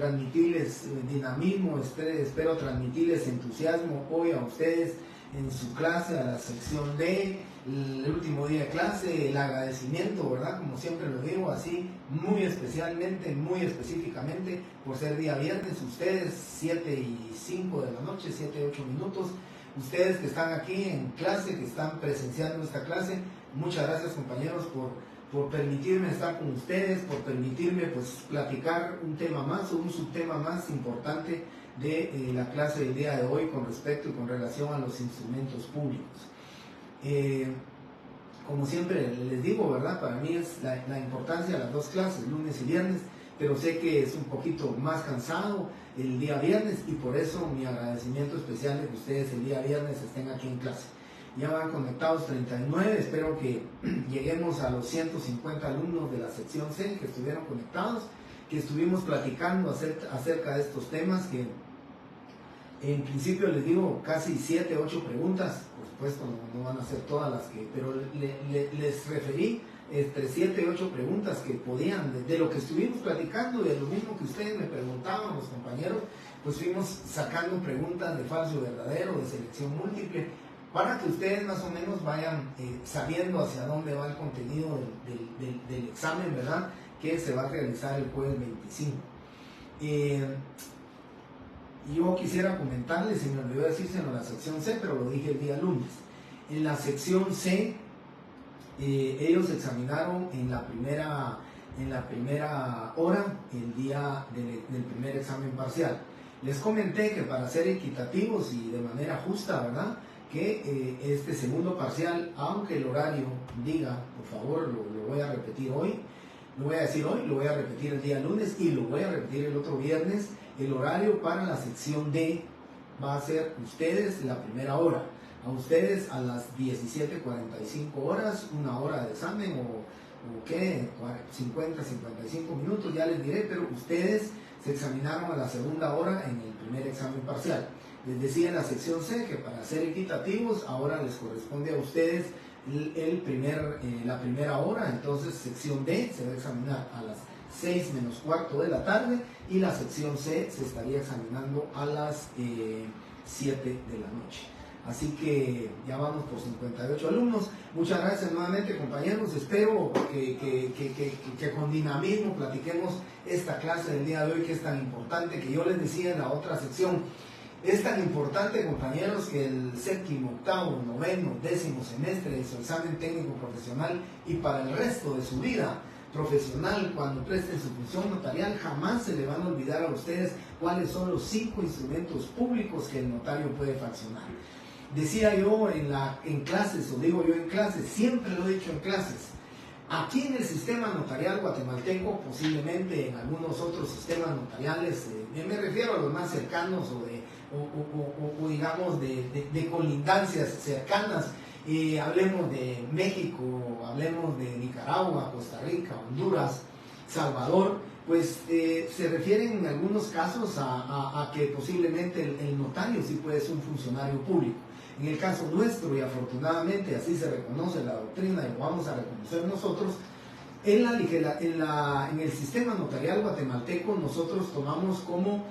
transmitirles dinamismo, espero transmitirles entusiasmo hoy a ustedes en su clase, a la sección D, el último día de clase, el agradecimiento, ¿verdad? Como siempre lo digo, así muy especialmente, muy específicamente, por ser día viernes, ustedes 7:05 de la noche, 7:08 minutos, ustedes que están aquí en clase, que están presenciando esta clase, muchas gracias compañeros por permitirme estar con ustedes, por permitirme pues platicar un tema más o un subtema más importante de la clase del día de hoy con respecto y con relación a los instrumentos públicos. Como siempre les digo, ¿verdad? Para mí es la importancia de las dos clases, lunes y viernes, pero sé que es un poquito más cansado el día viernes y por eso mi agradecimiento especial de que ustedes el día viernes estén aquí en clase. Ya van conectados 39, espero que lleguemos a los 150 alumnos de la sección C que estuvieron conectados, que estuvimos platicando acerca de estos temas, que en principio les digo casi 7, 8 preguntas, por supuesto no van a ser todas las que, pero les referí entre 7 y 8 preguntas que podían, de lo que estuvimos platicando y de lo mismo que ustedes me preguntaban los compañeros, pues fuimos sacando preguntas de falso y verdadero, de selección múltiple, para que ustedes más o menos vayan sabiendo hacia dónde va el contenido del examen, ¿verdad? Que se va a realizar el jueves 25. Yo quisiera comentarles, se me olvidó decírselo en la sección C, pero lo dije el día lunes. En la sección C, ellos examinaron en la primera hora, el día del primer examen parcial. Les comenté que para ser equitativos y de manera justa, ¿verdad?, que este segundo parcial, aunque el horario diga, por favor, lo voy a repetir hoy, lo voy a decir hoy, lo voy a repetir el día lunes y lo voy a repetir el otro viernes, el horario para la sección D va a ser ustedes la primera hora, a ustedes a las 17:45 horas, una hora de examen o qué, 50, 55 minutos, ya les diré, pero ustedes se examinaron a la segunda hora en el primer examen parcial. Les decía en la sección C que para ser equitativos ahora les corresponde a ustedes la primera hora, entonces sección D se va a examinar a las 6:45 de la tarde y la sección C se estaría examinando a las 7 de la noche. Así que ya vamos por 58 alumnos. Muchas gracias nuevamente compañeros, espero que con dinamismo platiquemos esta clase del día de hoy que es tan importante, que yo les decía en la otra sección. Es tan importante, compañeros, que el séptimo, octavo, noveno, 10º semestre de su examen técnico profesional y para el resto de su vida profesional, cuando presten su función notarial, jamás se le van a olvidar a ustedes cuáles son los 5 instrumentos públicos que el notario puede fraccionar. Decía yo en clases, o digo yo en clases, siempre lo he dicho en clases, aquí en el sistema notarial guatemalteco, posiblemente en algunos otros sistemas notariales, me refiero a los más cercanos o digamos de colindancias cercanas, hablemos de México, hablemos de Nicaragua, Costa Rica, Honduras, Salvador, pues se refieren en algunos casos a que posiblemente el notario sí puede ser un funcionario público. En el caso nuestro, y afortunadamente así se reconoce la doctrina y lo vamos a reconocer nosotros, en el sistema notarial guatemalteco nosotros tomamos como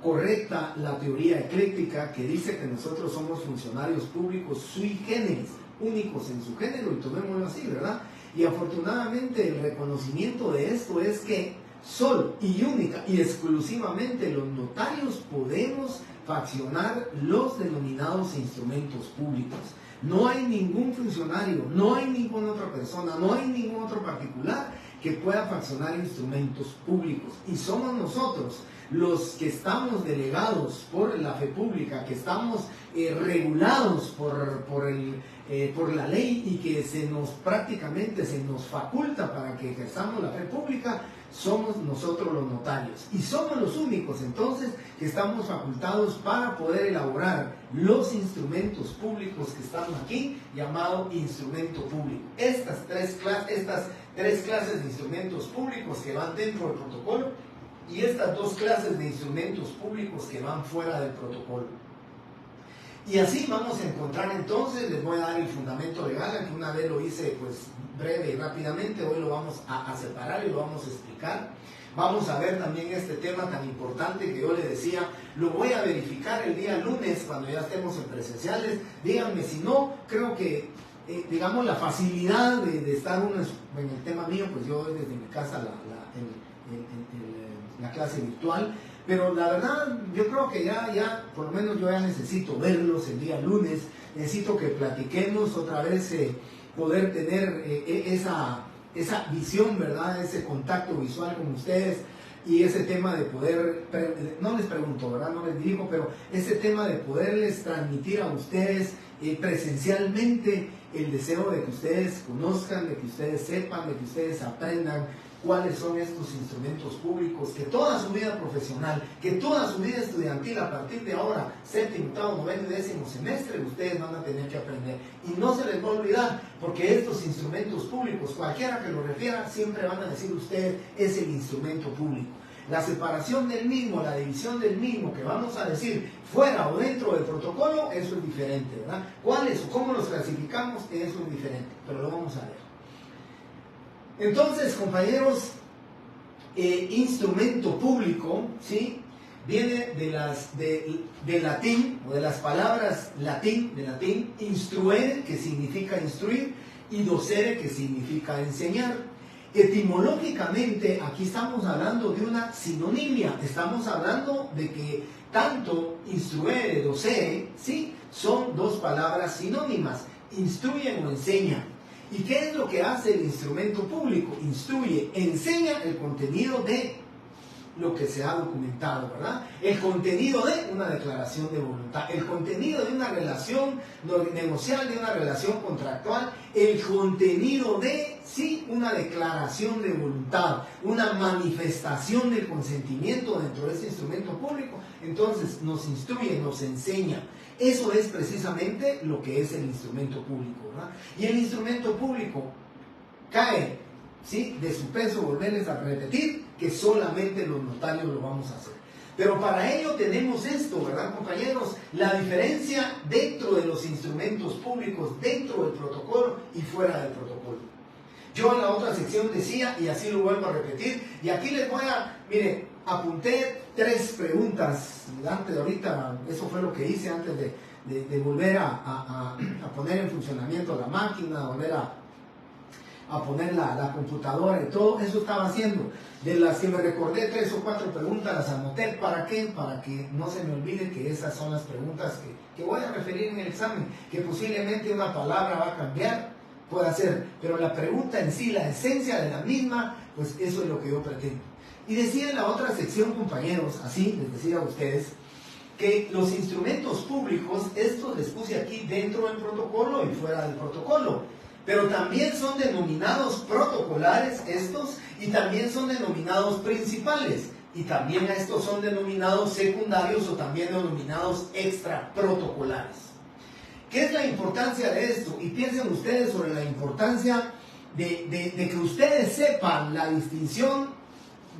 correcta la teoría ecléctica que dice que nosotros somos funcionarios públicos sui generis, únicos en su género, y tomémoslo así, ¿verdad? Y afortunadamente el reconocimiento de esto es que solo y única y exclusivamente los notarios podemos fraccionar los denominados instrumentos públicos. No hay ningún funcionario, no hay ninguna otra persona, no hay ningún otro particular que pueda fraccionar instrumentos públicos. Y somos nosotros los que estamos delegados por la fe pública, que estamos regulados por la ley y que prácticamente se nos faculta para que ejerzamos la fe pública, somos nosotros los notarios. Y somos los únicos entonces que estamos facultados para poder elaborar los instrumentos públicos que están aquí, llamado instrumento público. Estas tres clases de instrumentos públicos que van dentro del protocolo y estas 2 clases de instrumentos públicos que van fuera del protocolo. Y así vamos a encontrar entonces, les voy a dar el fundamento legal, que una vez lo hice pues breve y rápidamente, hoy lo vamos a separar y lo vamos a explicar. Vamos a ver también este tema tan importante que yo le decía, lo voy a verificar el día lunes cuando ya estemos en presenciales. Díganme si no, creo que, digamos, la facilidad de estar uno en el tema mío, pues yo desde mi casa la clase virtual, pero la verdad yo creo que ya por lo menos yo ya necesito verlos el día lunes, necesito que platiquemos otra vez, poder tener esa visión, ¿verdad? Ese contacto visual con ustedes y ese tema de poder, no les pregunto, ¿verdad? No les digo, pero ese tema de poderles transmitir a ustedes presencialmente el deseo de que ustedes conozcan, de que ustedes sepan, de que ustedes aprendan cuáles son estos instrumentos públicos, que toda su vida profesional, que toda su vida estudiantil, a partir de ahora, séptimo, octavo, noveno y décimo semestre, ustedes van a tener que aprender. Y no se les va a olvidar, porque estos instrumentos públicos, cualquiera que lo refiera, siempre van a decir ustedes, es el instrumento público. La separación del mismo, la división del mismo, que vamos a decir fuera o dentro del protocolo, eso es diferente, ¿verdad? ¿Cuáles o cómo los clasificamos? Eso es diferente, pero lo vamos a ver. Entonces, compañeros, instrumento público, ¿sí? Viene de latín, o de las palabras de latín, instruere, que significa instruir, y docere, que significa enseñar. Etimológicamente, aquí estamos hablando de una sinonimia, estamos hablando de que tanto instruere, docere, ¿sí? Son dos palabras sinónimas, instruyen o enseñan. ¿Y qué es lo que hace el instrumento público? Instruye, enseña el contenido de lo que se ha documentado, ¿verdad? El contenido de una declaración de voluntad, el contenido de una relación negocial, de una relación contractual, el contenido de, sí, una declaración de voluntad, una manifestación del consentimiento dentro de ese instrumento público. Entonces nos instruye, nos enseña. Eso es precisamente lo que es el instrumento público, ¿verdad? Y el instrumento público cae, ¿sí?, de su peso, volverles a repetir, que solamente los notarios lo vamos a hacer. Pero para ello tenemos esto, ¿verdad, compañeros? La diferencia dentro de los instrumentos públicos, dentro del protocolo y fuera del protocolo. Yo en la otra sección decía, y así lo vuelvo a repetir, y aquí les voy a, mire, apunté 3 preguntas antes de ahorita, eso fue lo que hice antes de volver a poner en funcionamiento la máquina, volver a poner la computadora y todo, eso estaba haciendo. De las que me recordé, 3 o 4 preguntas las anoté. ¿Para qué? Para que no se me olvide que esas son las preguntas que voy a referir en el examen, que posiblemente una palabra va a cambiar, puede ser, pero la pregunta en sí, la esencia de la misma, pues eso es lo que yo pretendo. Y decía en la otra sección, compañeros, así les decía a ustedes, que los instrumentos públicos, estos les puse aquí dentro del protocolo y fuera del protocolo, pero también son denominados protocolares estos, y también son denominados principales, y también a estos son denominados secundarios o también denominados extraprotocolares. ¿Qué es la importancia de esto? Y piensen ustedes sobre la importancia de que ustedes sepan la distinción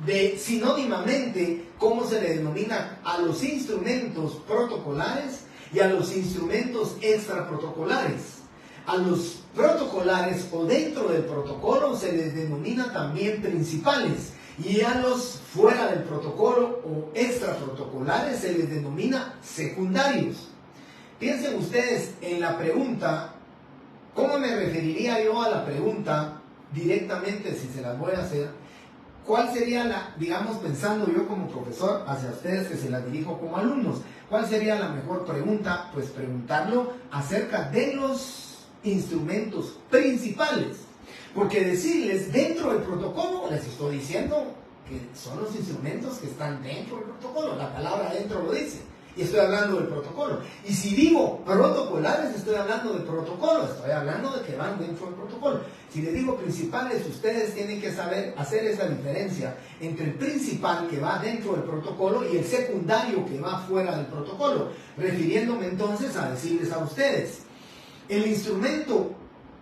de sinónimamente cómo se le denomina a los instrumentos protocolares y a los instrumentos extraprotocolares. A los protocolares o dentro del protocolo se les denomina también principales, y a los fuera del protocolo o extraprotocolares se les denomina secundarios. Piensen ustedes en la pregunta, ¿cómo me referiría yo a la pregunta directamente si se las voy a hacer? ¿Cuál sería la, digamos, pensando yo como profesor hacia ustedes que se las dirijo como alumnos, cuál sería la mejor pregunta? Pues preguntarlo acerca de los instrumentos principales, porque decirles dentro del protocolo, les estoy diciendo que son los instrumentos que están dentro del protocolo, la palabra dentro lo dice, y estoy hablando del protocolo. Y si digo protocolares, estoy hablando del protocolo, estoy hablando de que van dentro del protocolo. Si les digo principales, ustedes tienen que saber hacer esa diferencia entre el principal que va dentro del protocolo y el secundario que va fuera del protocolo, refiriéndome entonces a decirles a ustedes, el instrumento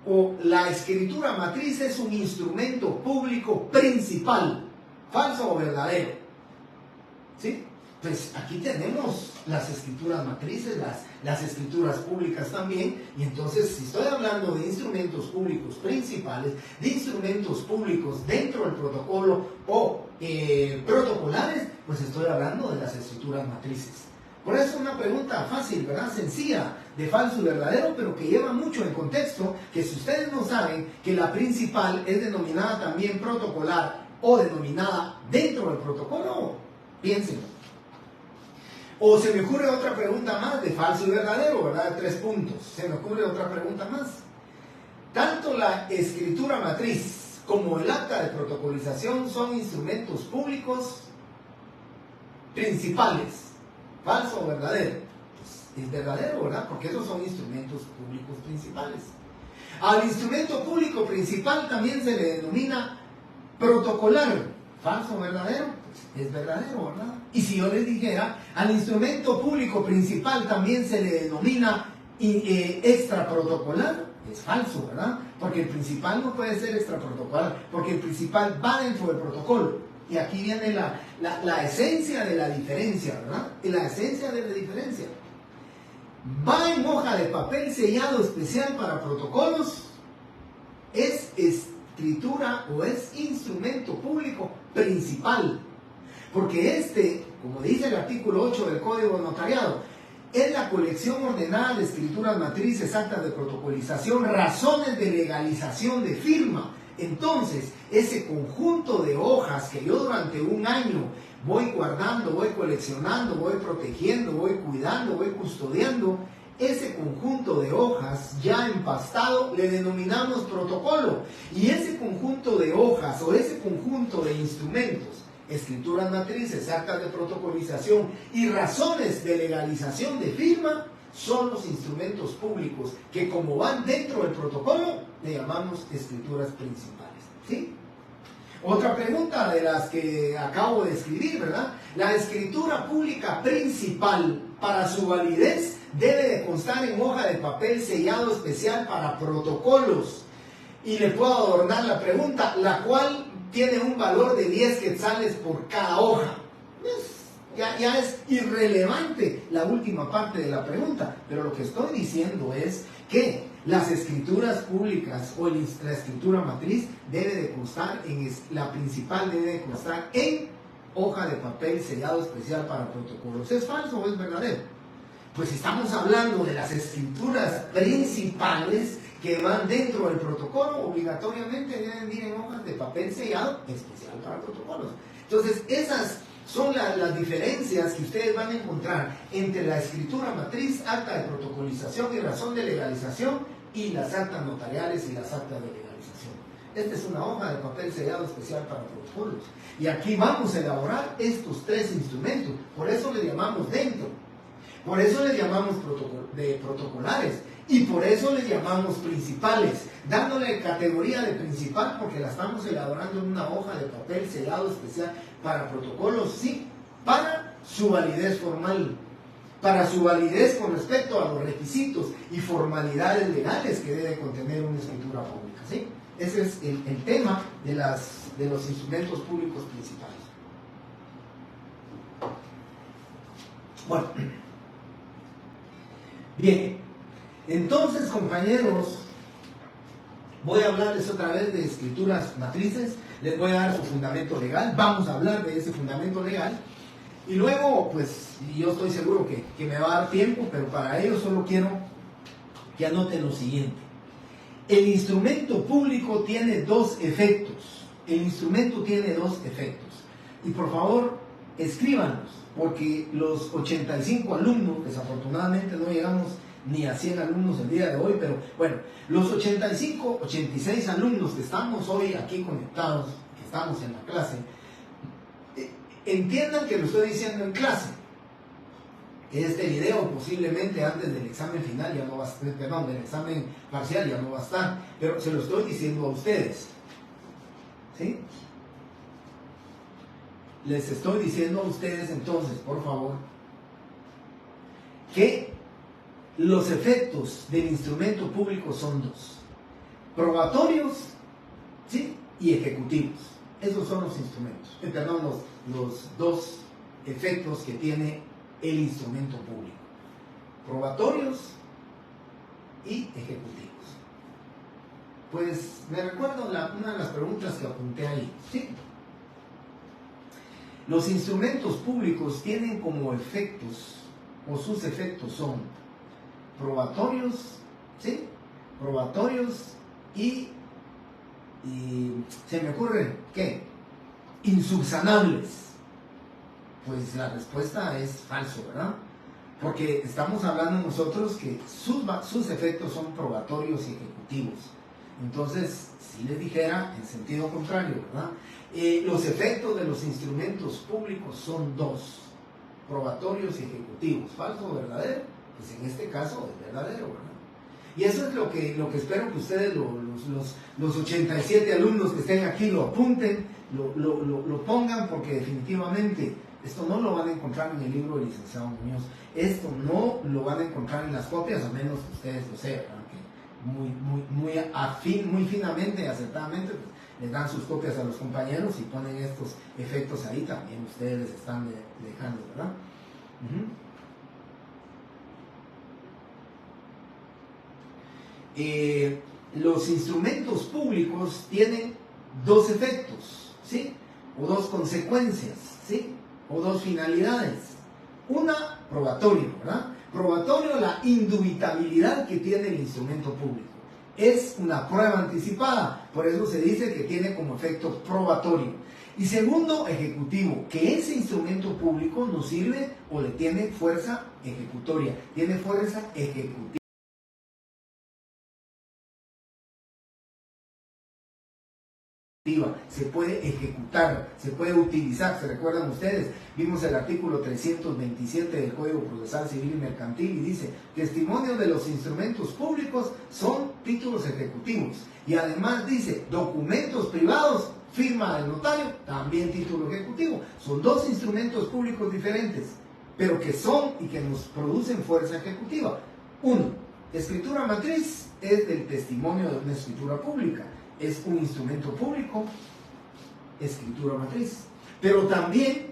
o la escritura matriz es un instrumento público principal, falso o verdadero, ¿sí? Pues aquí tenemos las escrituras matrices, las escrituras públicas también, y entonces si estoy hablando de instrumentos públicos principales, de instrumentos públicos dentro del protocolo o protocolares, pues estoy hablando de las escrituras matrices. Por eso una pregunta fácil, ¿verdad? Sencilla, de falso y verdadero, pero que lleva mucho en contexto, que si ustedes no saben que la principal es denominada también protocolar o denominada dentro del protocolo, piénsenlo. O se me ocurre otra pregunta más de falso y verdadero, ¿verdad? De 3 puntos. Se me ocurre otra pregunta más. Tanto la escritura matriz como el acta de protocolización son instrumentos públicos principales. ¿Falso o verdadero? Pues es verdadero, ¿verdad? Porque esos son instrumentos públicos principales. Al instrumento público principal también se le denomina protocolar. ¿Falso o verdadero? Pues es verdadero, ¿verdad? Y si yo les dijera, al instrumento público principal también se le denomina extraprotocolar, es falso, ¿verdad? Porque el principal no puede ser extraprotocolar, porque el principal va dentro del protocolo. Y aquí viene la esencia de la diferencia, ¿verdad? Y la esencia de la diferencia. Va en hoja de papel sellado especial para protocolos, es escritura o es instrumento público principal. Porque como dice el artículo 8 del Código de Notariado, es la colección ordenada de escrituras matrices, actas de protocolización, razones de legalización de firma. Entonces, ese conjunto de hojas que yo durante un año voy guardando, voy coleccionando, voy protegiendo, voy cuidando, voy custodiando, ese conjunto de hojas ya empastado le denominamos protocolo. Y ese conjunto de hojas o ese conjunto de instrumentos, escrituras matrices, actas de protocolización y razones de legalización de firma, son los instrumentos públicos que, como van dentro del protocolo, le llamamos escrituras principales. ¿Sí? Otra pregunta de las que acabo de escribir, ¿verdad? La escritura pública principal, para su validez, debe de constar en hoja de papel sellado especial para protocolos. Y le puedo adornar la pregunta, la cual tiene un valor de 10 quetzales por cada hoja. Ya es irrelevante la última parte de la pregunta, pero lo que estoy diciendo es que las escrituras públicas o la escritura matriz debe de constar la principal debe de constar en hoja de papel sellado especial para protocolos. ¿Es falso o es verdadero? Pues estamos hablando de las escrituras principales que van dentro del protocolo, obligatoriamente deben ir en hojas de papel sellado especial para protocolos. Entonces, esas son las diferencias que ustedes van a encontrar entre la escritura matriz, acta de protocolización y razón de legalización, y las actas notariales y las actas de legalización. Esta es una hoja de papel sellado especial para protocolos. Y aquí vamos a elaborar estos 3 instrumentos. Por eso les llamamos dentro. Por eso les llamamos protocolares. Y por eso les llamamos principales, dándole categoría de principal porque la estamos elaborando en una hoja de papel sellado especial para protocolos, sí, para su validez formal, para su validez con respecto a los requisitos y formalidades legales que debe contener una escritura pública, ¿sí? Ese es el tema de los instrumentos públicos principales. Bueno, bien. Entonces, compañeros, voy a hablarles otra vez de escrituras matrices, les voy a dar su fundamento legal, vamos a hablar de ese fundamento legal, y luego, pues, yo estoy seguro que me va a dar tiempo, pero para ello solo quiero que anoten lo siguiente. El instrumento público tiene 2 efectos, el instrumento tiene 2 efectos, y por favor, escríbanos, porque los 85 alumnos, desafortunadamente no llegamos ni a 100 alumnos el día de hoy, pero bueno, los 85, 86 alumnos que estamos hoy aquí conectados, que estamos en la clase, entiendan que lo estoy diciendo en clase. Este video posiblemente antes del examen final ya no va a estar, perdón, del examen parcial ya no va a estar, pero se lo estoy diciendo a ustedes. ¿Sí? Les estoy diciendo a ustedes entonces, por favor, que los efectos del instrumento público son 2: probatorios, ¿sí?, y ejecutivos. Esos son los instrumentos, los 2 efectos que tiene el instrumento público: probatorios y ejecutivos. Pues me recuerdo una de las preguntas que apunté ahí, ¿sí? Los instrumentos públicos tienen como efectos, o sus efectos son probatorios, ¿sí? Probatorios y se me ocurre, ¿qué? Insubsanables. Pues la respuesta es falso, ¿verdad? Porque estamos hablando nosotros que sus efectos son probatorios y ejecutivos. Entonces, si les dijera en sentido contrario, ¿verdad? Los efectos de los instrumentos públicos son dos, probatorios y ejecutivos. ¿Falso o verdadero? Pues en este caso es verdadero, ¿verdad? Y eso es lo que espero que ustedes, los 87 alumnos que estén aquí, lo apunten, lo pongan, porque definitivamente esto no lo van a encontrar en el libro del licenciado Muñoz. Esto no lo van a encontrar en las copias, a menos que ustedes lo sepan, que muy finamente y acertadamente pues, les dan sus copias a los compañeros y ponen estos efectos ahí, también ustedes les están dejando, ¿verdad? Los instrumentos públicos tienen dos efectos, ¿sí? O dos consecuencias, ¿sí? O dos finalidades. Una, probatorio, ¿verdad? Probatorio, la indubitabilidad que tiene el instrumento público. Es una prueba anticipada, por eso se dice que tiene como efecto probatorio. Y segundo, ejecutivo, que ese instrumento público nos sirve o le tiene fuerza ejecutoria, tiene fuerza ejecutiva. Se puede ejecutar, se puede utilizar. ¿Se recuerdan ustedes? Vimos el artículo 327 del Código Procesal Civil y Mercantil y dice: testimonios de los instrumentos públicos son títulos ejecutivos. Y además dice: documentos privados, firma del notario, también título ejecutivo. Son dos instrumentos públicos diferentes, pero que son y que nos producen fuerza ejecutiva. Uno, escritura matriz es del testimonio de una escritura pública. Es un instrumento público, escritura matriz. Pero también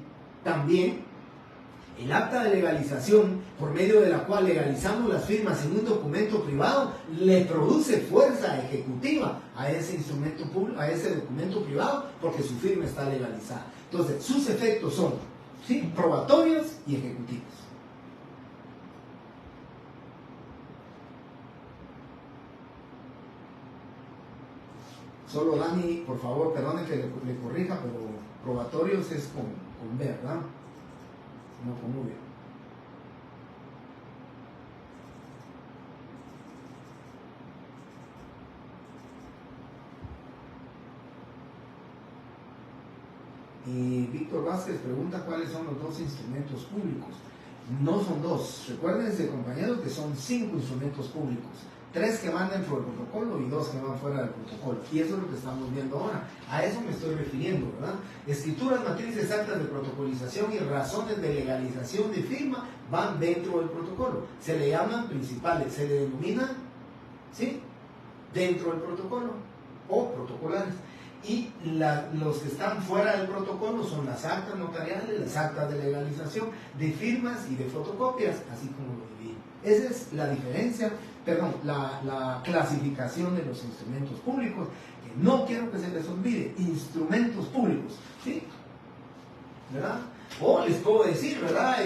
el acta de legalización, por medio de la cual legalizamos las firmas en un documento privado, le produce fuerza ejecutiva a ese instrumento público, a ese documento privado, porque su firma está legalizada. Entonces, sus efectos son, ¿sí?, probatorios y ejecutivos. Solo Dani, por favor, perdone que le corrija, pero probatorios es con B, ¿verdad? No con V. Y Víctor Vázquez pregunta cuáles son los dos instrumentos públicos. No son dos. Recuérdense, compañeros, que son 5 instrumentos públicos. 3 que van dentro del protocolo y 2 que van fuera del protocolo. Y eso es lo que estamos viendo ahora. A eso me estoy refiriendo, ¿verdad? Escrituras, matrices, actas de protocolización y razones de legalización de firma van dentro del protocolo. Se le llaman principales, se le denominan, ¿sí?, dentro del protocolo o protocolares. Y los que están fuera del protocolo son las actas notariales, las actas de legalización, de firmas y de fotocopias, así como lo dividí. Esa es la diferencia, la clasificación de los instrumentos públicos, que no quiero que se les olvide: instrumentos públicos, ¿sí? ¿Verdad? O les puedo decir, ¿verdad?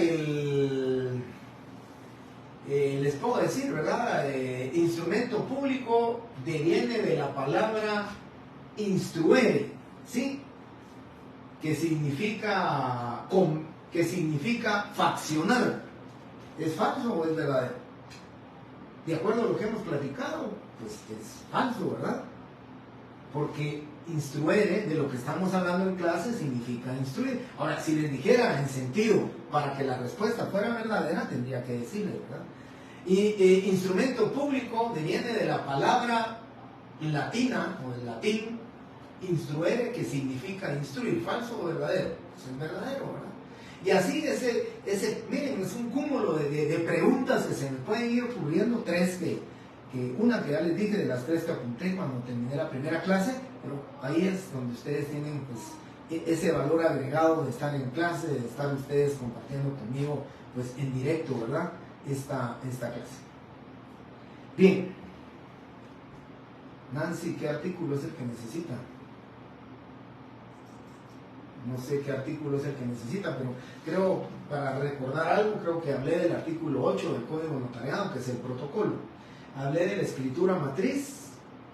Instrumento público deviene de la palabra instruere, ¿sí?, que significa faccionar. ¿Es falso o es verdadero? De acuerdo a lo que hemos platicado, pues es falso, ¿verdad? Porque instruere, de lo que estamos hablando en clase, significa instruir. Ahora, si les dijera en sentido para que la respuesta fuera verdadera, tendría que decirle, ¿verdad? Y instrumento público deviene de la palabra latina o del latín instruere, que significa instruir. ¿Falso o verdadero? Pues es verdadero, ¿verdad? Y así miren, es un cúmulo de preguntas que se me pueden ir ocurriendo. 3 una que ya les dije, de las 3 que apunté cuando terminé la primera clase, pero ahí es donde ustedes tienen pues ese valor agregado de estar en clase, de estar ustedes compartiendo conmigo pues en directo, ¿verdad? Esta clase. Bien, Nancy, ¿qué artículo es el que necesita? no sé qué artículo es el que necesita, pero creo, para recordar algo, creo que hablé del artículo 8 del Código Notariado, que es el protocolo. Hablé de la escritura matriz,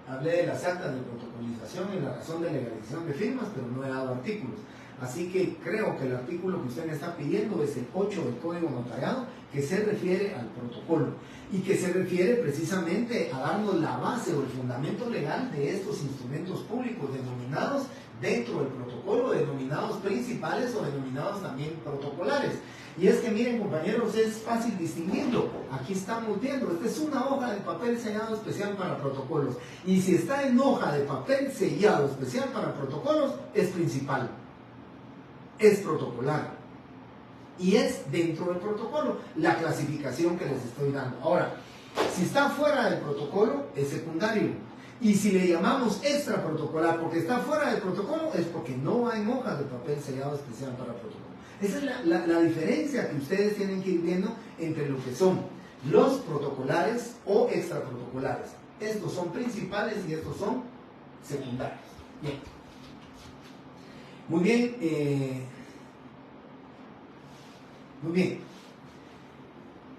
hablé de las actas de protocolización y la razón de legalización de firmas, pero no he dado artículos. Así que creo que el artículo que usted me está pidiendo es el 8 del Código Notariado, que se refiere al protocolo y que se refiere precisamente a darnos la base o el fundamento legal de estos instrumentos públicos denominados dentro del protocolo, denominados principales o denominados también protocolares. Y es que miren, compañeros, es fácil distinguirlo. Aquí estamos viendo, esta es una hoja de papel sellado especial para protocolos, y si está en hoja de papel sellado especial para protocolos, es principal, es protocolar y es dentro del protocolo la clasificación que les estoy dando. Ahora, si está fuera del protocolo, es secundario, y si le llamamos extra protocolar porque está fuera del protocolo, es porque no va en hojas de papel sellado especial para protocolo. Esa es la diferencia que ustedes tienen que ir viendo entre lo que son los protocolares o extra protocolares. Estos son principales y estos son secundarios. Bien. Muy bien. Muy bien.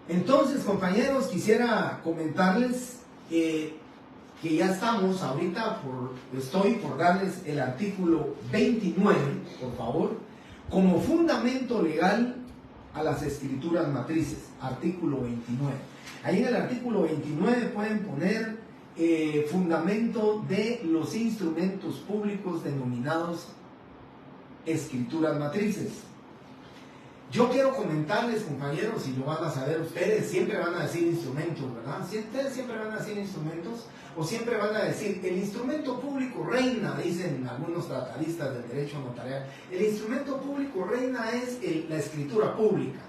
Entonces, compañeros, quisiera comentarles que ya estamos ahorita, estoy por darles el artículo 29, por favor, como fundamento legal a las escrituras matrices, artículo 29. Ahí en el artículo 29 pueden poner fundamento de los instrumentos públicos denominados escrituras matrices. Yo quiero comentarles, compañeros, y lo van a saber ustedes, siempre van a decir instrumentos, ¿verdad? Ustedes siempre van a decir instrumentos, o siempre van a decir, el instrumento público reina, dicen algunos tratadistas del derecho notarial, el instrumento público reina es la escritura pública.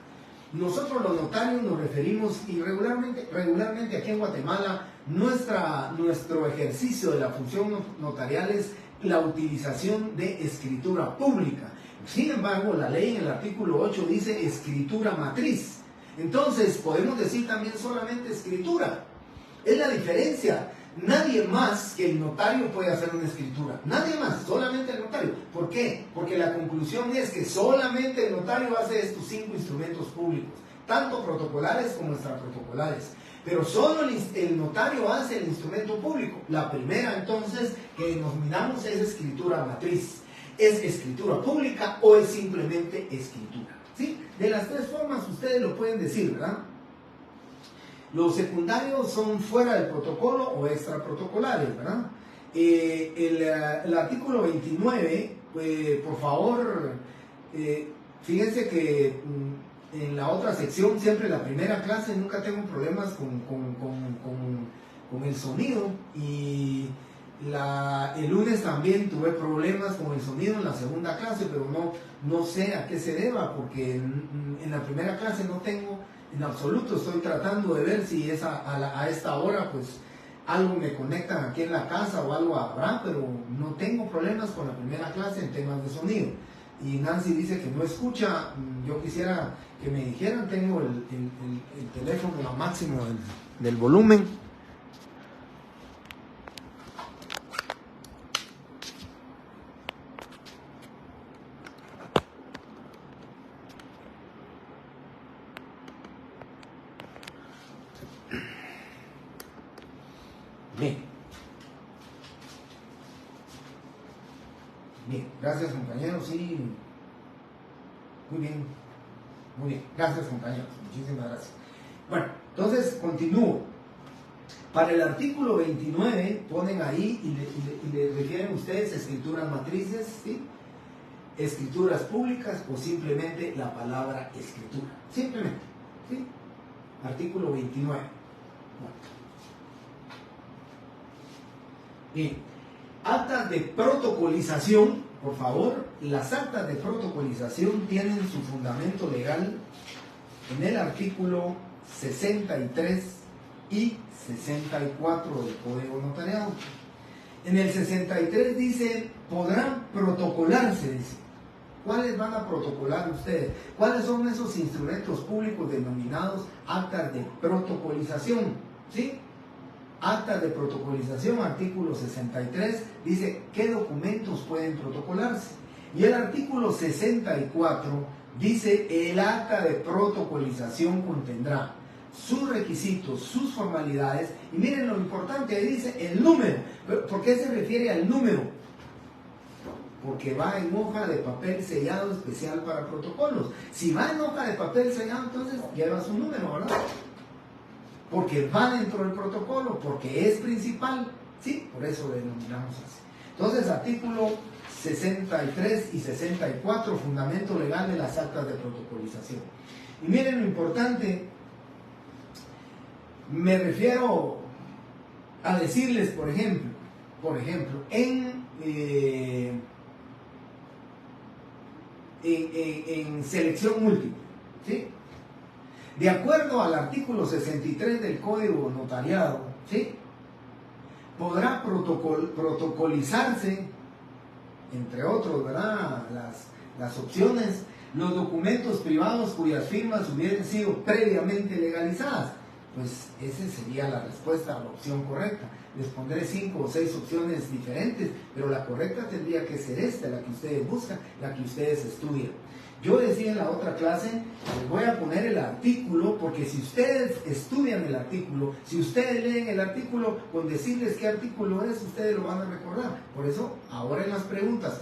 Nosotros los notarios nos referimos, y regularmente aquí en Guatemala, nuestro ejercicio de la función notarial es la utilización de escritura pública. Sin embargo, la ley en el artículo 8 dice escritura matriz. Entonces, podemos decir también solamente escritura. Es la diferencia. Nadie más que el notario puede hacer una escritura. Nadie más, solamente el notario. ¿Por qué? Porque la conclusión es que solamente el notario hace estos 5 instrumentos públicos, tanto protocolares como extraprotocolares. Pero solo el notario hace el instrumento público. La primera, entonces, que denominamos es escritura matriz. ¿Es escritura pública o es simplemente escritura? ¿Sí? De las 3 formas ustedes lo pueden decir, ¿verdad? Los secundarios son fuera del protocolo o extraprotocolares, ¿verdad? El artículo 29, por favor, fíjense que en la otra sección, siempre la primera clase, nunca tengo problemas con el sonido, y el lunes también tuve problemas con el sonido en la segunda clase, pero no sé a qué se deba, porque en la primera clase no tengo en absoluto. Estoy tratando de ver si es a esta hora, pues algo me conectan aquí en la casa o algo habrá, pero no tengo problemas con la primera clase en temas de sonido. Y Nancy dice que no escucha. Yo quisiera que me dijeran, tengo el teléfono a máximo del volumen. Bien, gracias, compañeros. Sí, muy bien, gracias, compañeros, muchísimas gracias. Bueno, entonces continúo. Para el artículo 29 ponen ahí y le refieren ustedes escrituras matrices, ¿sí? Escrituras públicas o simplemente la palabra escritura, simplemente, ¿sí? Artículo 29. Bueno. Bien. Actas de protocolización, por favor. Las actas de protocolización tienen su fundamento legal en el artículo 63 y 64 del Código Notariado. En el 63 dice, podrán protocolarse, dice. ¿Cuáles van a protocolar ustedes? ¿Cuáles son esos instrumentos públicos denominados actas de protocolización? ¿Sí? Actas de protocolización, artículo 63, dice qué documentos pueden protocolarse. Y el artículo 64 dice: el acta de protocolización contendrá sus requisitos, sus formalidades, y miren lo importante, ahí dice el número. ¿Por qué se refiere al número? Porque va en hoja de papel sellado especial para protocolos. Si va en hoja de papel sellado, entonces lleva su número, ¿verdad? Porque va dentro del protocolo, porque es principal, ¿sí? Por eso denominamos así. Entonces, artículo 63 y 64, fundamento legal de las actas de protocolización. Y miren lo importante, me refiero a decirles, por ejemplo, en selección múltiple, ¿sí? De acuerdo al artículo 63 del Código Notariado, ¿sí?, podrá protocolizarse, entre otros, ¿verdad?, las opciones, los documentos privados cuyas firmas hubieran sido previamente legalizadas. Pues esa sería la respuesta a la opción correcta. Les pondré 5 o 6 opciones diferentes, pero la correcta tendría que ser esta, la que ustedes buscan, la que ustedes estudian. Yo decía en la otra clase, les voy a poner el artículo, porque si ustedes estudian el artículo, si ustedes leen el artículo, con decirles qué artículo es, ustedes lo van a recordar. Por eso, ahora en las preguntas,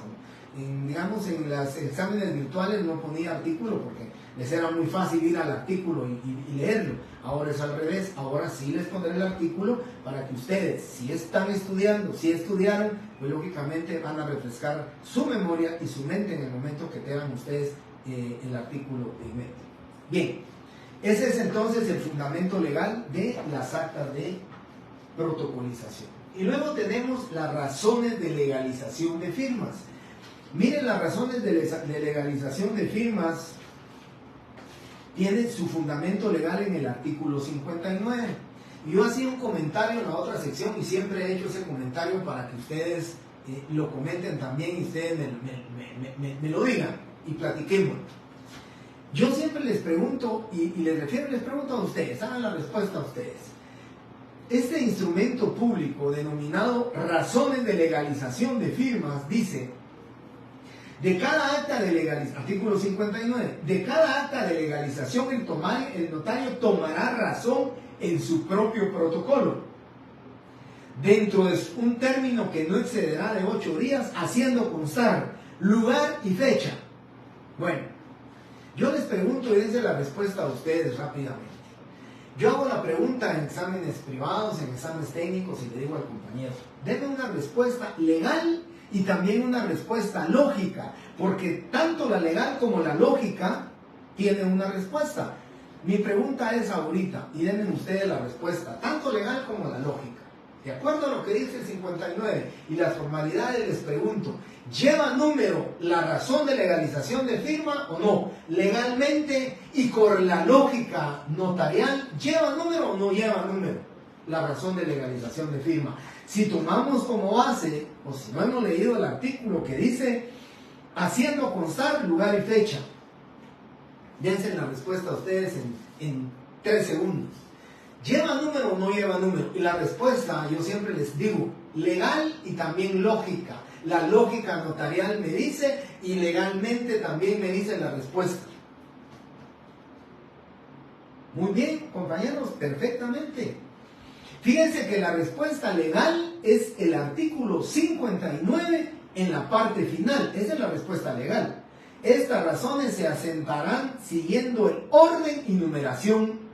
digamos en los exámenes virtuales no ponía artículo, porque les era muy fácil ir al artículo y leerlo. Ahora es al revés, ahora sí les pondré el artículo para que ustedes, si están estudiando, si estudiaron, pues lógicamente van a refrescar su memoria y su mente en el momento que tengan ustedes el artículo en mente. Bien, ese es entonces el fundamento legal de las actas de protocolización. Y luego tenemos las razones de legalización de firmas. Miren, las razones de legalización de firmas tienen su fundamento legal en el artículo 59. Y yo hacía un comentario en la otra sección y siempre he hecho ese comentario para que ustedes lo comenten también y ustedes me lo digan y platiquemos. Yo siempre les pregunto, y les pregunto a ustedes, hagan la respuesta a ustedes. Este instrumento público denominado razones de legalización de firmas dice: de cada acta de legalización, artículo 59, de cada acta de legalización el notario tomará razón en su propio protocolo, dentro de un término que no excederá de 8 días, haciendo constar lugar y fecha. Bueno, yo les pregunto y dense la respuesta a ustedes rápidamente. Yo hago la pregunta en exámenes privados, en exámenes técnicos, y le digo al compañero: denme una respuesta legal y también una respuesta lógica, porque tanto la legal como la lógica tienen una respuesta. Mi pregunta es ahorita, y denme ustedes la respuesta, tanto legal como la lógica. De acuerdo a lo que dice el 59 y las formalidades, les pregunto: ¿lleva número la razón de legalización de firma o no? Legalmente y con la lógica notarial, ¿lleva número o no lleva número la razón de legalización de firma? Si tomamos como base, o si no hemos leído el artículo que dice haciendo constar lugar y fecha, dense la respuesta a ustedes en 3 segundos. ¿Lleva número o no lleva número? Y la respuesta, yo siempre les digo, legal y también lógica. La lógica notarial me dice y legalmente también me dice la respuesta. Muy bien, compañeros, perfectamente. Fíjense que la respuesta legal es el artículo 59 en la parte final. Esa es la respuesta legal. Estas razones se asentarán siguiendo el orden y numeración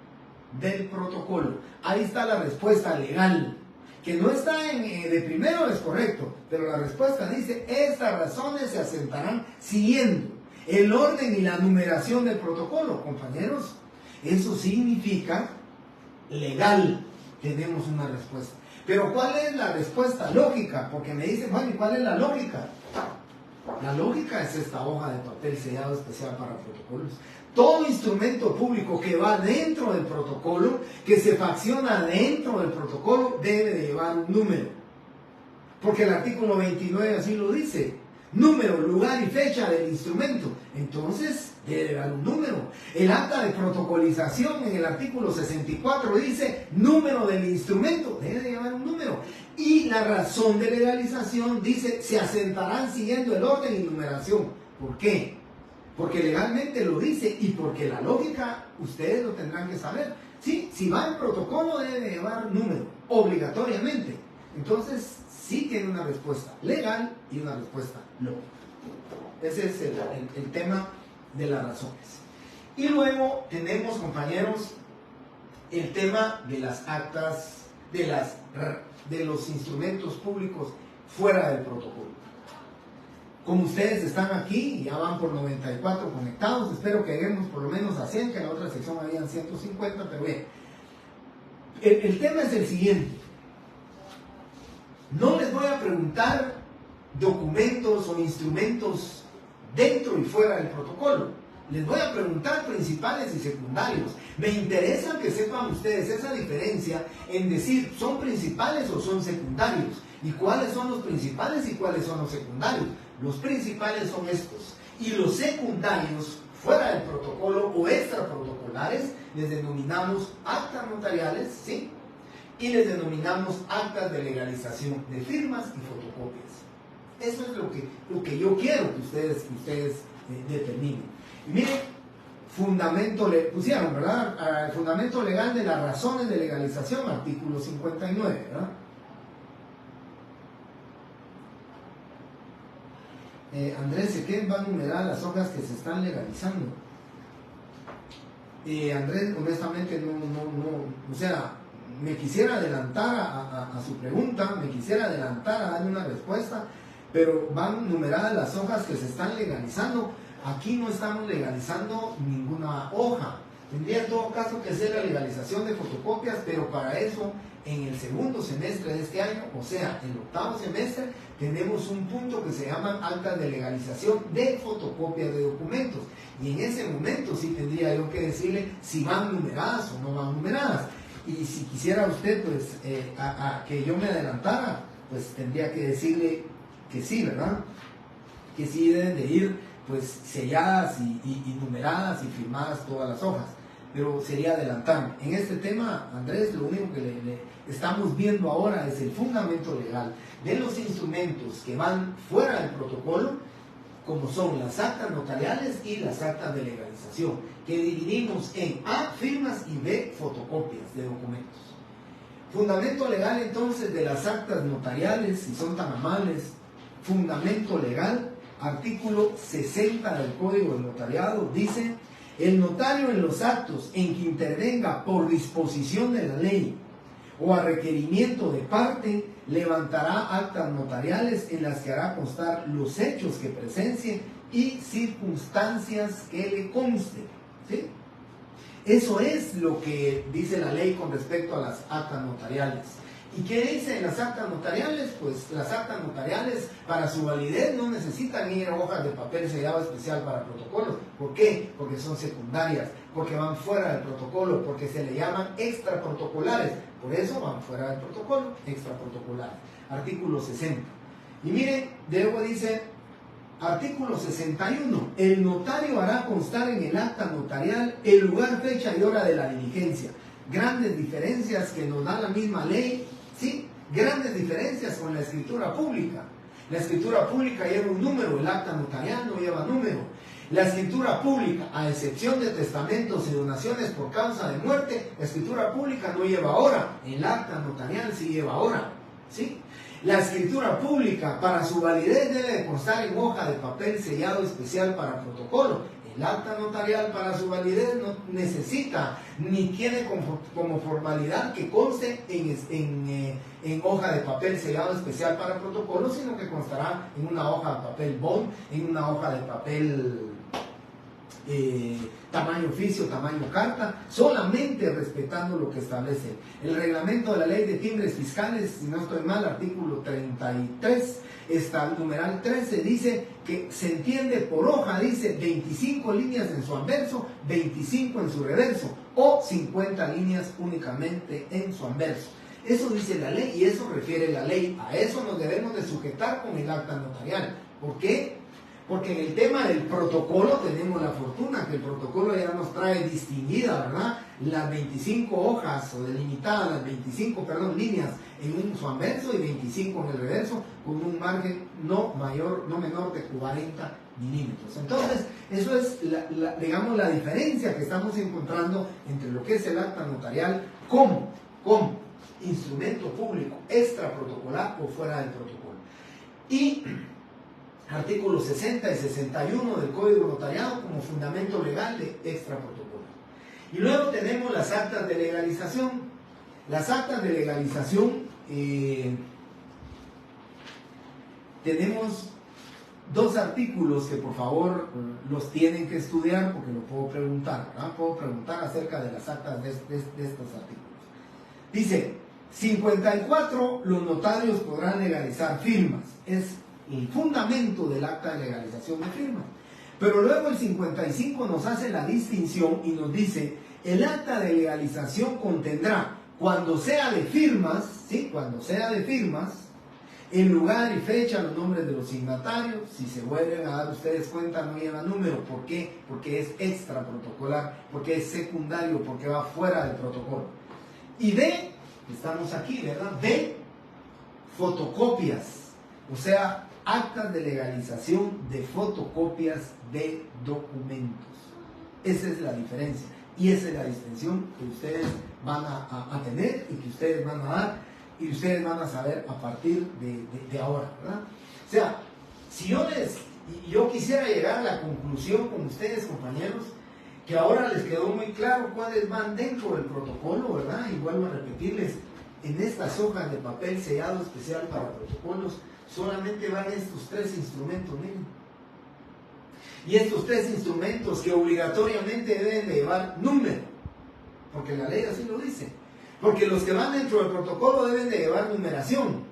del protocolo. Ahí está la respuesta legal, que no está de primero, es correcto, pero la respuesta dice: estas razones se asentarán siguiendo el orden y la numeración del protocolo. Compañeros, eso significa legal. Tenemos una respuesta. Pero ¿cuál es la respuesta lógica? Porque me dicen: bueno, ¿y cuál es la lógica? La lógica es esta hoja de papel sellado especial para protocolos. Todo instrumento público que va dentro del protocolo, que se facciona dentro del protocolo, debe de llevar un número. Porque el artículo 29 así lo dice. número, lugar y fecha del instrumento. Entonces debe dar un número. El acta de protocolización en el artículo 64 dice número del instrumento, debe de llevar un número. Y la razón de legalización dice se asentarán siguiendo el orden y numeración. ¿Por qué? Porque legalmente lo dice y porque la lógica ustedes lo tendrán que saber. Sí, si va en protocolo debe de llevar número, obligatoriamente. Entonces sí tiene una respuesta legal y una respuesta lógica. Ese es el tema de las razones. Y luego tenemos, compañeros, el tema de las actas, de los instrumentos públicos fuera del protocolo. Como ustedes están aquí, ya van por 94 conectados, espero que lleguemos por lo menos a 100, que en la otra sección habían 150, pero bien. El tema es el siguiente. No les voy a preguntar documentos o instrumentos dentro y fuera del protocolo. Les voy a preguntar principales y secundarios. Me interesa que sepan ustedes esa diferencia en decir, ¿son principales o son secundarios? ¿Y cuáles son los principales y cuáles son los secundarios? Los principales son estos. Y los secundarios, fuera del protocolo o extraprotocolares, les denominamos actas notariales, ¿sí? Y les denominamos actas de legalización de firmas y fotocopias. Eso es lo que yo quiero que ustedes determinen. Y miren, fundamento, pusieron, ¿verdad? Fundamento legal de las razones de legalización, artículo 59, ¿verdad? Andrés, ¿qué va a numerar las hojas que se están legalizando? Andrés, honestamente, no, o sea, me quisiera adelantar a su pregunta, me quisiera adelantar a darle una respuesta, pero van numeradas las hojas que se están legalizando. Aquí no estamos legalizando ninguna hoja. Tendría en todo caso que ser la legalización de fotocopias, pero para eso en el segundo semestre de este año, o sea, en el octavo semestre, tenemos un punto que se llama actas de legalización de fotocopias de documentos. Y en ese momento sí tendría yo que decirle si van numeradas o no van numeradas. Y si quisiera usted pues que yo me adelantara, pues tendría que decirle que sí, ¿verdad? Que sí deben de ir pues selladas y numeradas y firmadas todas las hojas. Pero sería adelantarme. En este tema, Andrés, lo único que le estamos viendo ahora es el fundamento legal de los instrumentos que van fuera del protocolo, como son las actas notariales y las actas de legalización, que dividimos en A, firmas, y B, fotocopias de documentos. Fundamento legal entonces de las actas notariales, si son tan amables. Fundamento legal, artículo 60 del Código del Notariado, dice: el notario en los actos en que intervenga por disposición de la ley o a requerimiento de parte, levantará actas notariales en las que hará constar los hechos que presencie y circunstancias que le consten. ¿Sí? Eso es lo que dice la ley con respecto a las actas notariales. ¿Y qué dice en las actas notariales? Pues las actas notariales, para su validez, no necesitan ir a hojas de papel sellado especial para protocolos. ¿Por qué? Porque son secundarias, porque van fuera del protocolo, porque se le llaman extraprotocolares. Por eso van fuera del protocolo, extraprotocolares. Artículo 60. Y mire, luego dice, artículo 61. El notario hará constar en el acta notarial el lugar, fecha y hora de la diligencia. Grandes diferencias que nos da la misma ley. ¿Sí? Grandes diferencias con la escritura pública. La escritura pública lleva un número, el acta notarial no lleva número. La escritura pública, a excepción de testamentos y donaciones por causa de muerte, la escritura pública no lleva hora, el acta notarial sí lleva hora. ¿Sí? La escritura pública, para su validez, debe constar en hoja de papel sellado especial para protocolo. El acta notarial, para su validez, no necesita ni tiene como formalidad que conste en hoja de papel sellado especial para protocolo, sino que constará en una hoja de papel bond, en una hoja de papel tamaño oficio, tamaño carta, solamente respetando lo que establece el reglamento de la ley de timbres fiscales. Si no estoy mal, artículo 33, está el numeral 13, dice que se entiende por hoja, dice 25 líneas en su anverso, 25 en su reverso, o 50 líneas únicamente en su anverso. Eso dice la ley y eso refiere la ley. A eso nos debemos de sujetar con el acta notarial. ¿Por qué? Porque en el tema del protocolo tenemos la fortuna que el protocolo ya nos trae distinguida, ¿verdad? Las 25 hojas o delimitadas, las 25, perdón, líneas en un su anverso y 25 en el reverso, con un margen no menor de 40 milímetros. Entonces, eso es, digamos, la diferencia que estamos encontrando entre lo que es el acta notarial como instrumento público extra protocolar o fuera del protocolo. Y artículos 60 y 61 del Código Notariado como fundamento legal de extra protocolo. Y luego tenemos las actas de legalización. Las actas de legalización, tenemos dos artículos que por favor los tienen que estudiar porque lo puedo preguntar, ¿verdad? Puedo preguntar acerca de las actas de estos artículos. Dice, 54, los notarios podrán legalizar firmas. Es el fundamento del acta de legalización de firmas. Pero luego el 55 nos hace la distinción y nos dice, el acta de legalización contendrá, cuando sea de firmas, ¿sí? Cuando sea de firmas, en lugar y fecha, los nombres de los signatarios. Si se vuelven a dar ustedes cuenta, no lleva número. ¿Por qué? Porque es extra protocolar, porque es secundario, porque va fuera del protocolo. Y D, estamos aquí, ¿verdad? D, fotocopias, o sea, actas de legalización de fotocopias de documentos. Esa es la diferencia y esa es la distinción que ustedes van a tener y que ustedes van a dar y ustedes van a saber a partir de ahora, ¿verdad? O sea, si yo quisiera llegar a la conclusión con ustedes, compañeros, que ahora les quedó muy claro cuáles van dentro del protocolo, ¿verdad? Y vuelvo a repetirles, en estas hojas de papel sellado especial para protocolos, solamente van estos tres instrumentos, miren. Y estos tres instrumentos que obligatoriamente deben de llevar número, porque la ley así lo dice. Porque los que van dentro del protocolo deben de llevar numeración.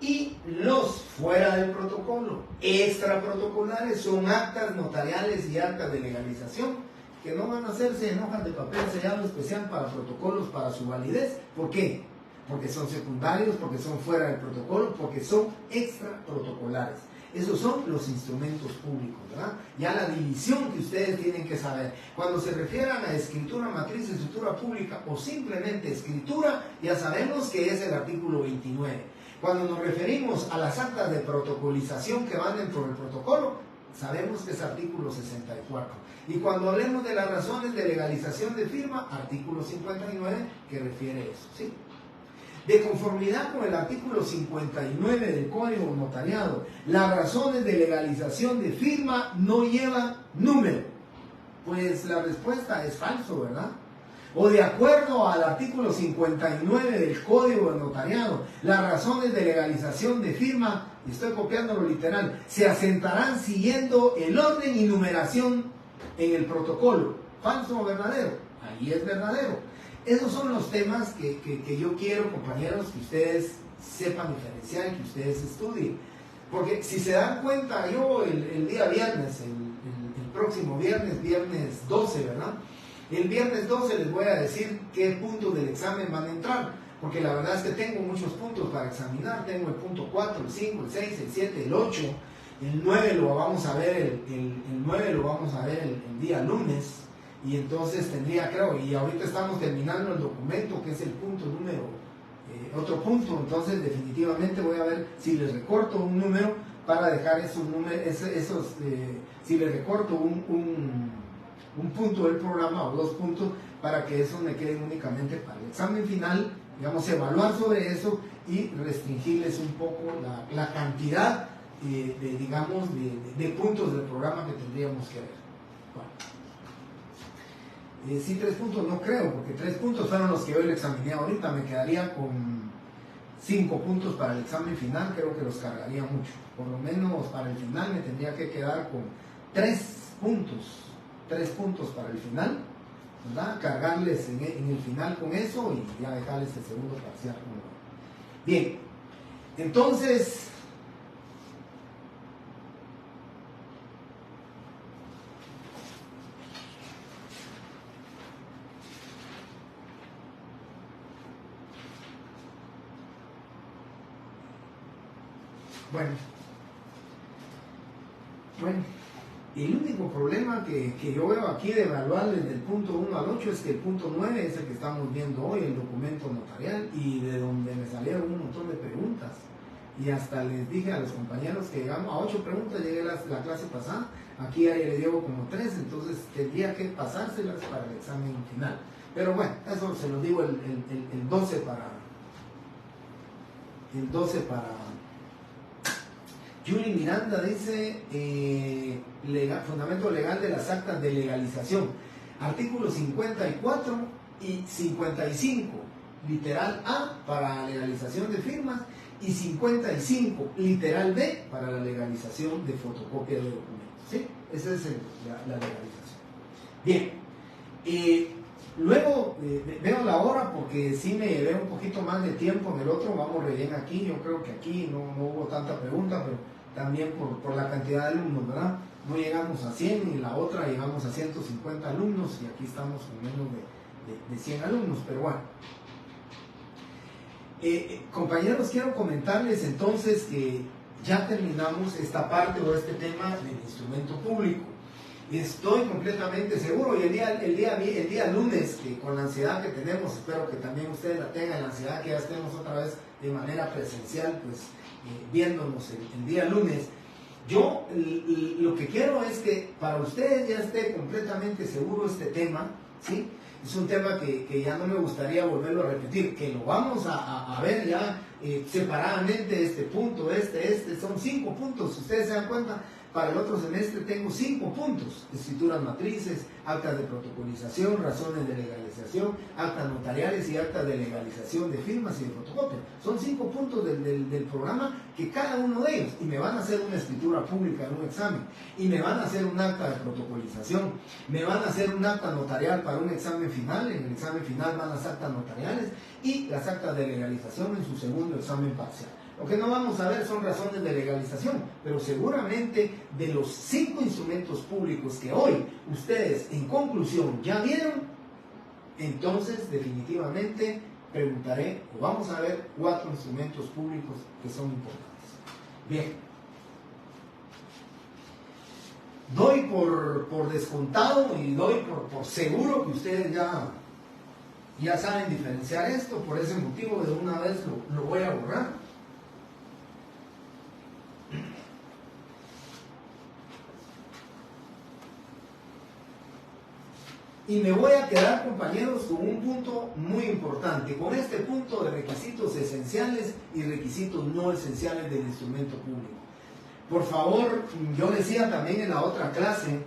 Y los fuera del protocolo, extra protocolares, son actas notariales y actas de legalización, que no van a hacerse en hojas de papel sellado especial para protocolos para su validez. ¿Por qué? Porque son secundarios, porque son fuera del protocolo, porque son extra protocolares. Esos son los instrumentos públicos, ¿verdad? Ya la división que ustedes tienen que saber. Cuando se refieran a escritura matriz, escritura pública o simplemente escritura, ya sabemos que es el artículo 29. Cuando nos referimos a las actas de protocolización que van dentro del protocolo, sabemos que es artículo 64. Y cuando hablemos de las razones de legalización de firma, artículo 59, que refiere eso, ¿sí? De conformidad con el artículo 59 del Código Notariado, las razones de legalización de firma no llevan número. Pues la respuesta es falso, ¿verdad? O de acuerdo al artículo 59 del Código de Notariado, las razones de legalización de firma, y estoy copiándolo literal, se asentarán siguiendo el orden y numeración en el protocolo. ¿Falso o verdadero? Ahí es verdadero. Esos son los temas que yo quiero, compañeros, que ustedes sepan diferenciar y que ustedes estudien. Porque si se dan cuenta, yo el día viernes, el próximo viernes 12, ¿verdad? El viernes 12 les voy a decir qué puntos del examen van a entrar. Porque la verdad es que tengo muchos puntos para examinar. Tengo el punto 4, el 5, el 6, el 7, el 8. El 9 lo vamos a ver el día lunes. Y entonces tendría, creo, y ahorita estamos terminando el documento, que es el punto número, otro punto, entonces definitivamente voy a ver si les recorto un número para dejar esos números, si les recorto un punto del programa o dos puntos para que esos me queden únicamente para el examen final, digamos, evaluar sobre eso y restringirles un poco la cantidad, de puntos del programa que tendríamos que ver. Bueno. Sí, 3 puntos no creo, porque 3 puntos fueron los que yo le examiné ahorita. Me quedaría con 5 puntos para el examen final, creo que los cargaría mucho. Por lo menos para el final me tendría que quedar con 3 puntos para el final, ¿verdad? Cargarles en el final con eso y ya dejarles el segundo parcial. Bien, entonces... Bueno, Bueno, el único problema que yo veo aquí de evaluar desde el punto 1 al 8 es que el punto 9 es el que estamos viendo hoy, el documento notarial, y de donde me salieron un montón de preguntas. Y hasta les dije a los compañeros que llegamos a 8 preguntas, llegué la clase pasada, aquí ya le llevo como 3, entonces tendría que pasárselas para el examen final. Pero bueno, eso se lo digo el 12 para... El 12 para... Yuri Miranda dice, fundamento legal de las actas de legalización, artículos 54 y 55, literal A para legalización de firmas y 55, literal B para la legalización de fotocopia de documentos. ¿Sí? Esa es la legalización. Bien, luego veo la hora porque sí me llevé un poquito más de tiempo en el otro, vamos re bien aquí, yo creo que aquí no hubo tanta pregunta, pero también por la cantidad de alumnos, ¿verdad? No llegamos a 100 y en la otra llegamos a 150 alumnos y aquí estamos con menos de 100 alumnos, pero bueno. Compañeros, quiero comentarles entonces que ya terminamos esta parte o este tema del instrumento público. Estoy completamente seguro y el día lunes, que con la ansiedad que tenemos, espero que también ustedes la tengan, la ansiedad que ya estemos otra vez de manera presencial, pues viéndonos el día lunes. Yo lo que quiero es que para ustedes ya esté completamente seguro este tema, ¿sí? Es un tema que ya no me gustaría volverlo a repetir, que lo vamos a ver ya separadamente, este punto, son 5 puntos, si ustedes se dan cuenta. Para el otro semestre tengo 5 puntos: escrituras matrices, actas de protocolización, razones de legalización, actas notariales y actas de legalización de firmas y de fotocopia. Son 5 puntos del programa, que cada uno de ellos, y me van a hacer una escritura pública en un examen, y me van a hacer un acta de protocolización, me van a hacer un acta notarial para un examen final. En el examen final van las actas notariales y las actas de legalización en su segundo examen parcial. Lo que no vamos a ver son razones de legalización, pero seguramente de los 5 instrumentos públicos que hoy ustedes en conclusión ya vieron, entonces definitivamente preguntaré, o vamos a ver 4 instrumentos públicos que son importantes. Bien, doy por descontado y doy por seguro que ustedes ya saben diferenciar esto. Por ese motivo de una vez lo voy a borrar. Y me voy a quedar, compañeros, con un punto muy importante, con este punto de requisitos esenciales y requisitos no esenciales del instrumento público. Por favor, yo decía también en la otra clase,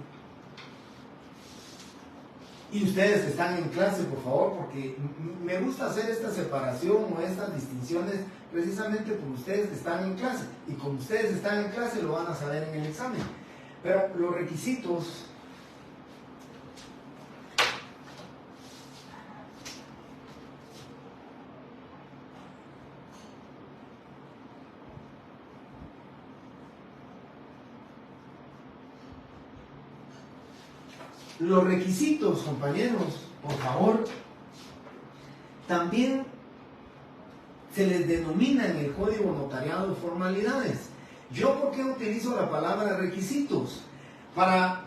y ustedes que están en clase, por favor, porque me gusta hacer esta separación o estas distinciones precisamente por ustedes que están en clase, y como ustedes están en clase lo van a saber en el examen. Pero los requisitos... Los requisitos, compañeros, por favor, también se les denomina en el Código Notariado formalidades. ¿Yo por qué utilizo la palabra requisitos? Para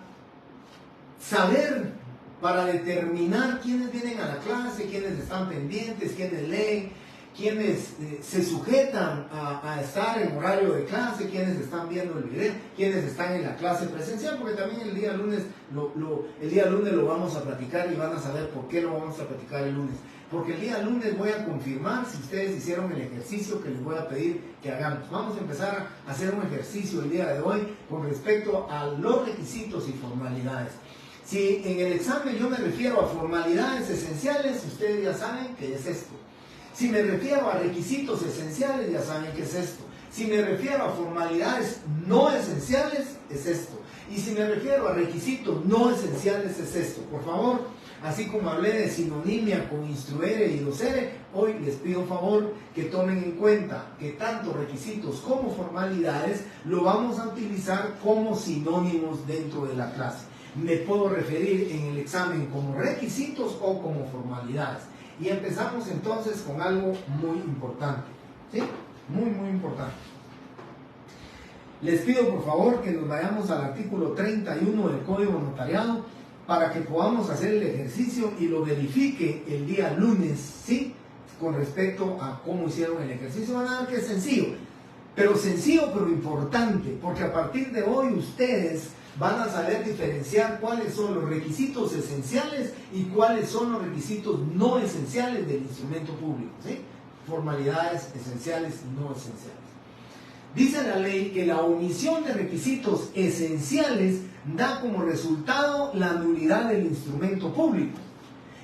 saber, para determinar quiénes vienen a la clase, quiénes están pendientes, quiénes leen, quienes se sujetan a estar en horario de clase, quienes están viendo el video, quienes están en la clase presencial, porque también el día lunes lo vamos a platicar y van a saber por qué lo vamos a platicar el lunes. Porque el día lunes voy a confirmar si ustedes hicieron el ejercicio que les voy a pedir que hagamos. Vamos a empezar a hacer un ejercicio el día de hoy con respecto a los requisitos y formalidades. Si en el examen yo me refiero a formalidades esenciales, ustedes ya saben que es esto. Si me refiero a requisitos esenciales, ya saben qué es esto. Si me refiero a formalidades no esenciales, es esto. Y si me refiero a requisitos no esenciales, es esto. Por favor, así como hablé de sinonimia con instruere y docere, hoy les pido favor que tomen en cuenta que tanto requisitos como formalidades lo vamos a utilizar como sinónimos dentro de la clase. Me puedo referir en el examen como requisitos o como formalidades. Y empezamos entonces con algo muy importante, ¿sí? Muy, muy importante. Les pido por favor que nos vayamos al artículo 31 del Código Notariado para que podamos hacer el ejercicio y lo verifique el día lunes, ¿sí? Con respecto a cómo hicieron el ejercicio. Van a ver que es sencillo pero importante, porque a partir de hoy ustedes van a saber diferenciar cuáles son los requisitos esenciales y cuáles son los requisitos no esenciales del instrumento público, ¿sí? Formalidades esenciales y no esenciales. Dice la ley que la omisión de requisitos esenciales da como resultado la nulidad del instrumento público.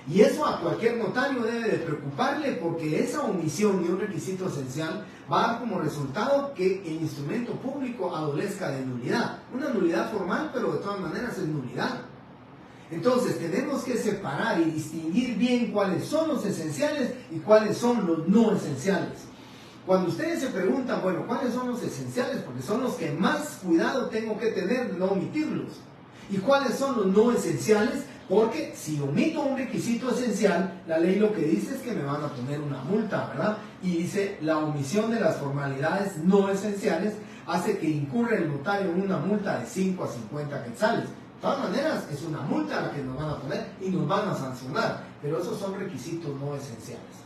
Y eso a cualquier notario debe de preocuparle, porque esa omisión de un requisito esencial va a dar como resultado que el instrumento público adolezca de nulidad. Una nulidad formal, pero de todas maneras es nulidad. Entonces tenemos que separar y distinguir bien cuáles son los esenciales y cuáles son los no esenciales. Cuando ustedes se preguntan, bueno, ¿cuáles son los esenciales? Porque son los que más cuidado tengo que tener de no omitirlos. ¿Y cuáles son los no esenciales? Porque si omito un requisito esencial, la ley lo que dice es que me van a poner una multa, ¿verdad? Y dice, la omisión de las formalidades no esenciales hace que incurra el notario en una multa de 5 a 50 quetzales. De todas maneras, es una multa la que nos van a poner y nos van a sancionar, pero esos son requisitos no esenciales.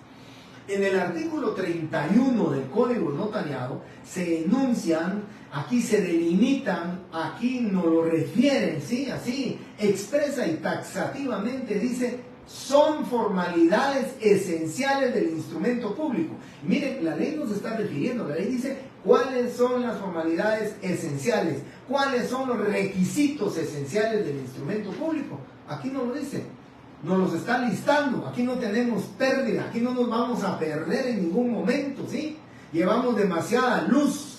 En el artículo 31 del Código Notariado se enuncian, aquí se delimitan, aquí nos lo refieren, ¿sí? Así, expresa y taxativamente dice, son formalidades esenciales del instrumento público. Y miren, la ley nos está refiriendo, la ley dice cuáles son las formalidades esenciales, cuáles son los requisitos esenciales del instrumento público. Aquí no lo dice. Nos los está listando, aquí no tenemos pérdida, aquí no nos vamos a perder en ningún momento, ¿sí? Llevamos demasiada luz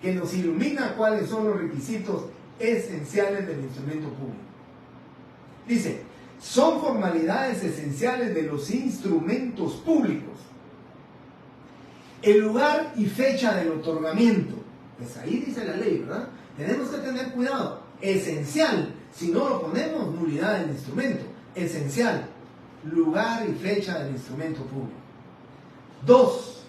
que nos ilumina cuáles son los requisitos esenciales del instrumento público. Dice, son formalidades esenciales de los instrumentos públicos. El lugar y fecha del otorgamiento, pues ahí dice la ley, ¿verdad? Tenemos que tener cuidado, esencial, si no lo ponemos, nulidad del instrumento. Esencial, lugar y fecha del instrumento público. 2.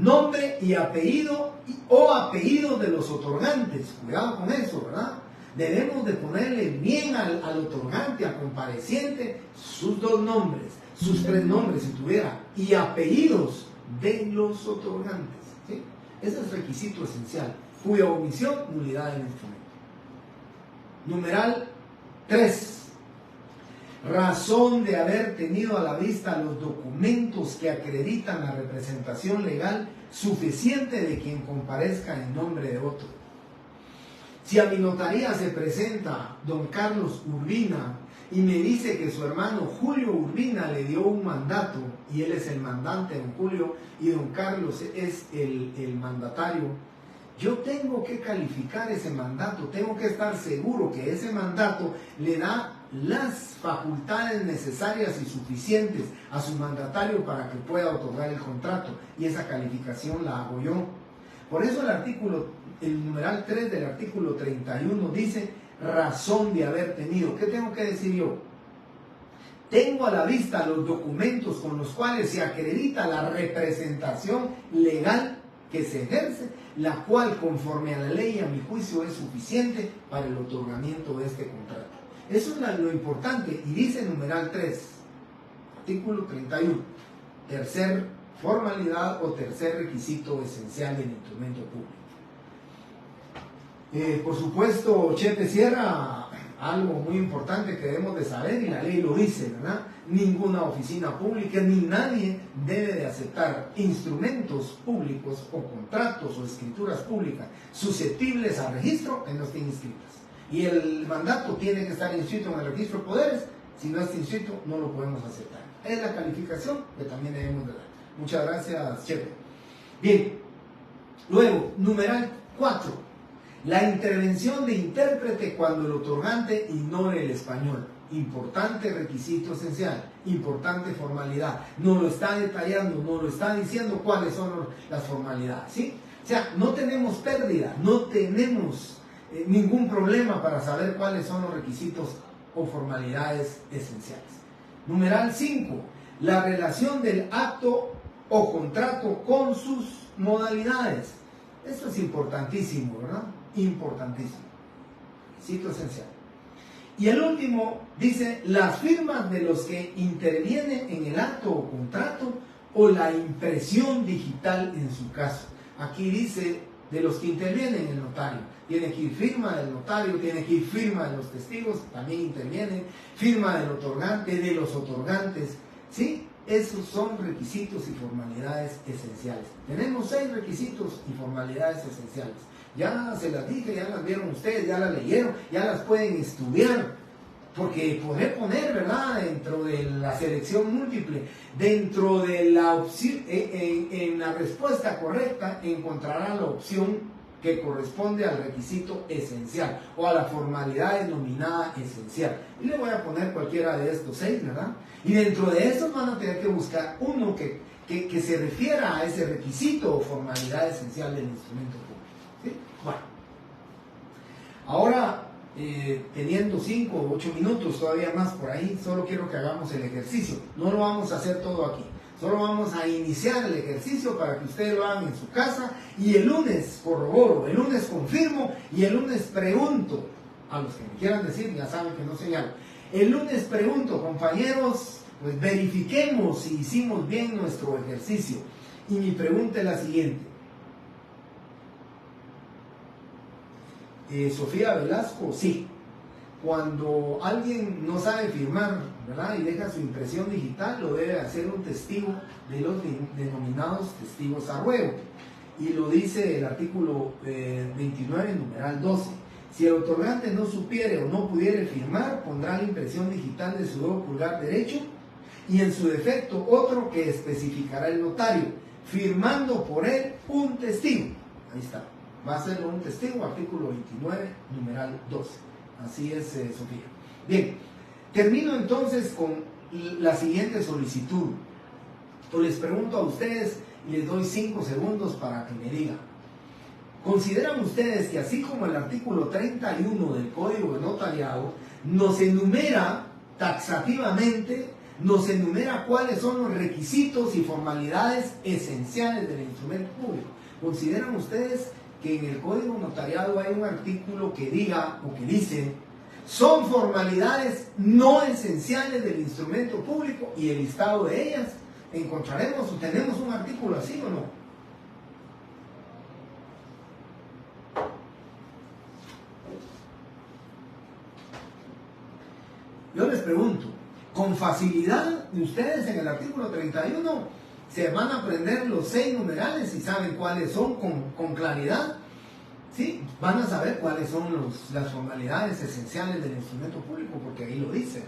Nombre y apellido o apellido de los otorgantes. Cuidado con eso, ¿verdad? Debemos de ponerle bien al otorgante, al compareciente, sus 2 nombres, sus 3 nombres si tuviera, y apellidos de los otorgantes, ¿sí? Ese es requisito esencial, cuya omisión, nulidad del instrumento. Numeral 3. Razón de haber tenido a la vista los documentos que acreditan la representación legal suficiente de quien comparezca en nombre de otro. Si a mi notaría se presenta don Carlos Urbina y me dice que su hermano Julio Urbina le dio un mandato y él es el mandante, don Julio, y don Carlos es el mandatario, yo tengo que calificar ese mandato, tengo que estar seguro que ese mandato le da las facultades necesarias y suficientes a su mandatario para que pueda otorgar el contrato, y esa calificación la hago yo. Por eso el numeral 3 del artículo 31 dice razón de haber tenido. ¿Qué tengo que decir yo? Tengo a la vista los documentos con los cuales se acredita la representación legal que se ejerce, la cual conforme a la ley a mi juicio es suficiente para el otorgamiento de este contrato. Eso es lo importante, y dice numeral 3, artículo 31, tercer formalidad o tercer requisito esencial del instrumento público. Por supuesto, Chepe Sierra, algo muy importante que debemos de saber, y la ley lo dice, ¿verdad? Ninguna oficina pública ni nadie debe de aceptar instrumentos públicos o contratos o escrituras públicas susceptibles a registro que no estén inscritas. Y el mandato tiene que estar inscrito en el registro de poderes. Si no está inscrito, no lo podemos aceptar. Es la calificación que también debemos de dar. Muchas gracias, Chepe. Bien, luego, numeral 4. La intervención de intérprete cuando el otorgante ignore el español. Importante requisito esencial, importante formalidad. Nos lo está detallando, nos lo está diciendo cuáles son las formalidades, ¿sí? O sea, no tenemos pérdida, no tenemos ningún problema para saber cuáles son los requisitos o formalidades esenciales. Numeral 5. La relación del acto o contrato con sus modalidades. Esto es importantísimo, ¿verdad? importantísimo, requisito esencial. Y el último dice, las firmas de los que intervienen en el acto o contrato o la impresión digital en su caso. Aquí dice, de los que intervienen el notario. Tiene que ir firma del notario, tiene que ir firma de los testigos, también intervienen, firma del otorgante, de los otorgantes, ¿sí? Esos son requisitos y formalidades esenciales. Tenemos 6 requisitos y formalidades esenciales. Ya se las dije, ya las vieron ustedes, ya las leyeron, ya las pueden estudiar. Porque poder poner, ¿verdad?, dentro de la selección múltiple, dentro de la opción, en la respuesta correcta, encontrará la opción que corresponde al requisito esencial o a la formalidad denominada esencial. Y le voy a poner cualquiera de estos 6, ¿verdad? Y dentro de estos van a tener que buscar uno que se refiera a ese requisito o formalidad esencial del instrumento público. ¿Sí? Bueno, ahora, teniendo 5 o 8 minutos, todavía más por ahí, solo quiero que hagamos el ejercicio. No lo vamos a hacer todo aquí. Solo vamos a iniciar el ejercicio para que ustedes lo hagan en su casa y el lunes corroboro, el lunes confirmo y el lunes pregunto. A los que me quieran decir, ya saben que no señalo. El lunes pregunto, compañeros, pues verifiquemos si hicimos bien nuestro ejercicio. Y mi pregunta es la siguiente. Sofía Velasco, sí. Cuando alguien no sabe firmar, ¿verdad?, y deja su impresión digital, lo debe hacer un testigo de los denominados testigos a ruego. Y lo dice el artículo 29, numeral 12. Si el otorgante no supiere o no pudiere firmar, pondrá la impresión digital de su dedo pulgar derecho y en su defecto otro que especificará el notario, firmando por él un testigo. Ahí está. Va a ser un testigo, artículo 29, numeral 12. Así es, Sofía. Bien, termino entonces con la siguiente solicitud. O les pregunto a ustedes y les doy 5 segundos para que me digan. ¿Consideran ustedes que así como el artículo 31 del Código de Notariado nos enumera taxativamente, nos enumera cuáles son los requisitos y formalidades esenciales del instrumento público? ¿Consideran ustedes que en el Código Notariado hay un artículo que diga o que dice son formalidades no esenciales del instrumento público y el listado de ellas? ¿Encontraremos o tenemos un artículo así o no? Yo les pregunto, con facilidad ustedes en el artículo 31 se van a aprender los 6 numerales y saben cuáles son con claridad. ¿Sí? Van a saber cuáles son las formalidades esenciales del instrumento público, porque ahí lo dice,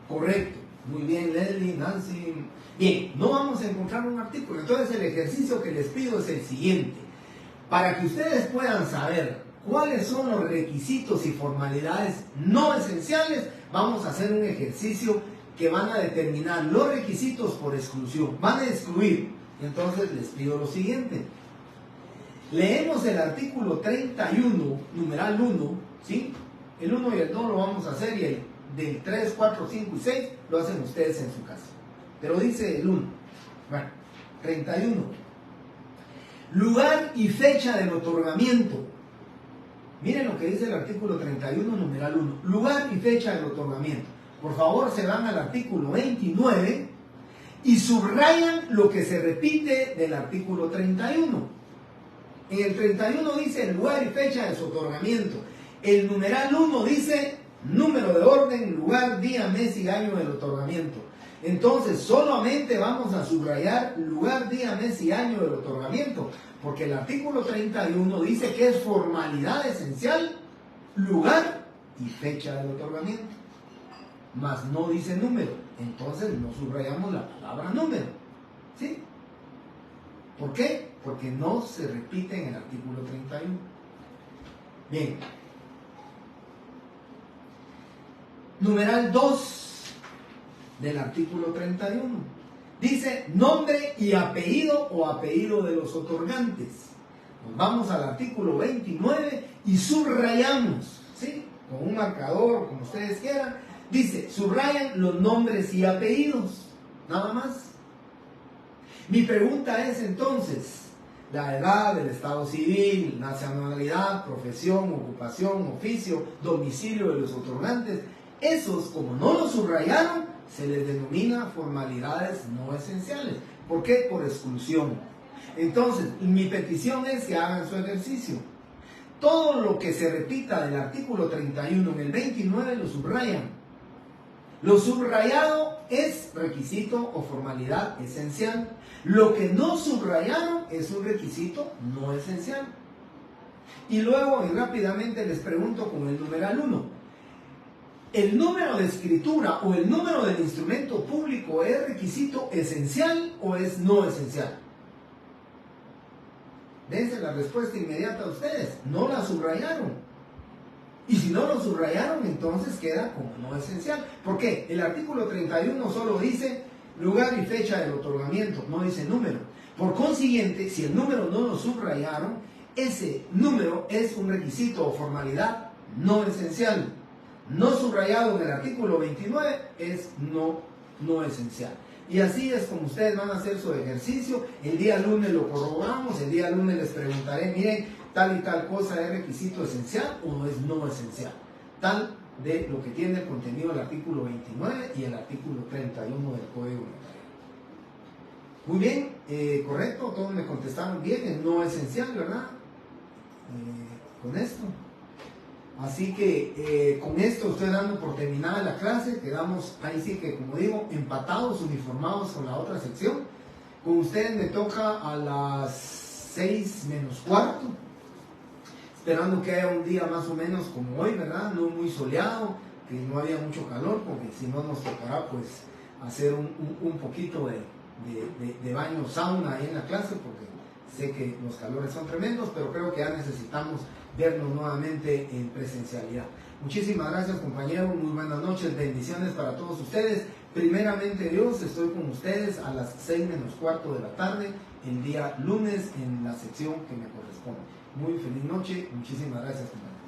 ¿no? Correcto. Muy bien, Leslie, Nancy. Bien, no vamos a encontrar un artículo. Entonces el ejercicio que les pido es el siguiente. Para que ustedes puedan saber cuáles son los requisitos y formalidades no esenciales, vamos a hacer un ejercicio que van a determinar los requisitos por exclusión. Van a excluir. Entonces les pido lo siguiente. Leemos el artículo 31, numeral 1, ¿sí? El 1 y el 2 lo vamos a hacer y el del 3, 4, 5 y 6 lo hacen ustedes en su casa. Pero dice el 1. Bueno, 31. Lugar y fecha del otorgamiento. Miren lo que dice el artículo 31, numeral 1. Lugar y fecha del otorgamiento. Por favor, se van al artículo 29 y subrayan lo que se repite del artículo 31. En el 31 dice el lugar y fecha de su otorgamiento. El numeral 1 dice número de orden, lugar, día, mes y año del otorgamiento. Entonces, solamente vamos a subrayar lugar, día, mes y año del otorgamiento, porque el artículo 31 dice que es formalidad esencial, lugar y fecha del otorgamiento. Mas no dice número. Entonces, no subrayamos la palabra número. ¿Sí? ¿Por qué? Porque no se repite en el artículo 31. Bien. Numeral 2 del artículo 31. Dice nombre y apellido o apellido de los otorgantes. Nos vamos al artículo 29 y subrayamos, ¿sí? Con un marcador, como ustedes quieran. Dice, subrayan los nombres y apellidos. Nada más. Mi pregunta es entonces, la edad, el estado civil, nacionalidad, profesión, ocupación, oficio, domicilio de los otorgantes. Esos, como no los subrayaron, se les denomina formalidades no esenciales. ¿Por qué? Por exclusión. Entonces, mi petición es que hagan su ejercicio. Todo lo que se repita del artículo 31 en el 29 lo subrayan. Lo subrayado es requisito o formalidad esencial. Lo que no subrayaron es un requisito no esencial. Y luego, y rápidamente les pregunto con el numeral 1. ¿El número de escritura o el número del instrumento público es requisito esencial o es no esencial? Dense la respuesta inmediata a ustedes. No la subrayaron. Y si no lo subrayaron, entonces queda como no esencial. ¿Por qué? El artículo 31 solo dice lugar y fecha del otorgamiento, no dice número. Por consiguiente, si el número no lo subrayaron, ese número es un requisito o formalidad no esencial. No subrayado en el artículo 29 es no esencial. Y así es como ustedes van a hacer su ejercicio. El día lunes lo corroboramos, el día lunes les preguntaré, miren, tal y tal cosa es requisito esencial o es no esencial. Tal de lo que tiene el contenido del artículo 29 y el artículo 31 del Código Notarial. Muy bien, correcto, todos me contestaron bien, es no esencial, ¿verdad? Con esto. Así que con esto estoy dando por terminada la clase. Quedamos ahí sí que, como digo, empatados, uniformados con la otra sección. Con ustedes me toca a las 6 menos cuarto, esperando que haya un día más o menos como hoy, ¿verdad? No muy soleado, que no haya mucho calor, porque si no nos tocará pues hacer un poquito de baño sauna ahí en la clase, porque sé que los calores son tremendos, pero creo que ya necesitamos vernos nuevamente en presencialidad. Muchísimas gracias, compañeros, muy buenas noches, bendiciones para todos ustedes. Primeramente Dios, estoy con ustedes a las 6 menos cuarto de la tarde, el día lunes, en la sección que me corresponde. Muy feliz noche, muchísimas gracias, compañeros.